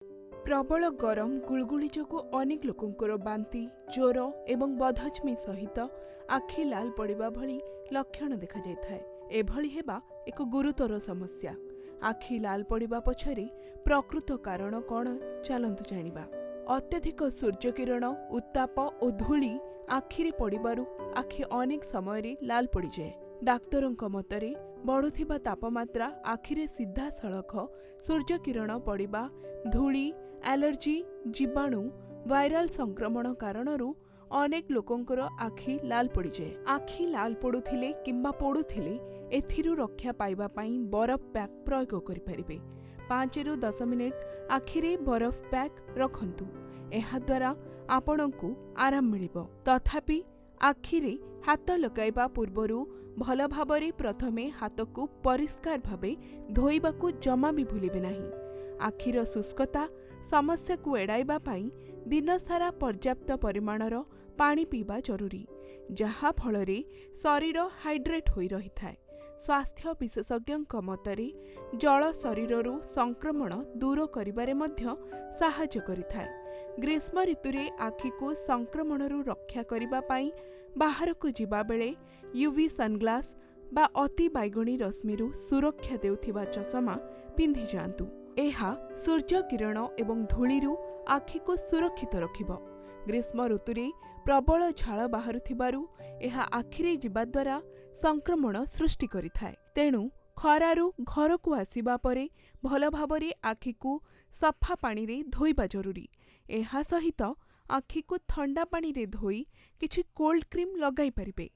प्रबल गरम गुलगुली जोगु अनेक लोकंकर बांती ज्वर एवं बदहजमी सहित आखि लाल पड़िबा भली लक्षण देखा जायथाय। एभली हेबा एक गुरुतर समस्या। आखि लाल पड़िबा पछरे प्रकृत कारण कौन चलंतु जानिबा। अत्यधिक सूर्यकिरण उत्ताप और धूली आखिरे पड़िबारु आखि अनेक समय लाल पड़ी जाए। डाक्तरंक मतरे बढ़ुथिबा तापमात्रा आखिरे सीधा सड़ख सूर्यकिरण पड़िबा धूली एलर्जी जीवाणु वायरल संक्रमण कारणरू अनेक लोकंकर आखि लाल पड़ी जाए। आखि लाल पड़ुथिले किंबा पोड़ुथिले एथिरु रक्षा पाइबा पई बरफ पैक प्रयोग करि परिबे। 5 ରୁ 10 मिनिट आखिरे बरफ पैक रखंतु। एहा द्वारा आपणकु आराम मिलिबो। तथापि आखिरे हाथ लगाइबा पूर्वरु भल भाबरे प्रथमे हाथकु परिष्कार भाबे धोइबाकु जमा भी भूलिबे नाही। आखिर शुष्कता समस्या को एड़ाइबा पाई दिन सारा पर्याप्त परिमाणर पानी पीबा जरूरी, जहा फलरे शरीर हाइड्रेट होई रही थाए। स्वास्थ्य विशेषज्ञ मतरे जल शरीररू संक्रमण दूर करिबारे मध्य साहाय्य करिथाए। ग्रीष्म ऋतुरे आखि को संक्रमणरू रक्षा करिबा पाई बाहर को जिबा बेले यूवी सनग्लास बा अति बैगणी रश्मिरू सुरक्षा देउथिबा चश्मा पिंधि जांतु। एहा सूर्य किरण एवं धूलिरू आखि को सुरक्षित रखिबो। ग्रीष्म ऋतुरे प्रबल झाळ बाहरुथिबारु एहा आखिरे जिबा द्वारा संक्रमण सृष्टि करिथाए। तेणु खरारू घर को आसीबा परे भल भाबरे आखि को सफा पानी रे धोइबा जरूरी। एहा सहित आखि को ठंडा पानी रे धोई किछि कोल्ड क्रीम लगाई परिबे।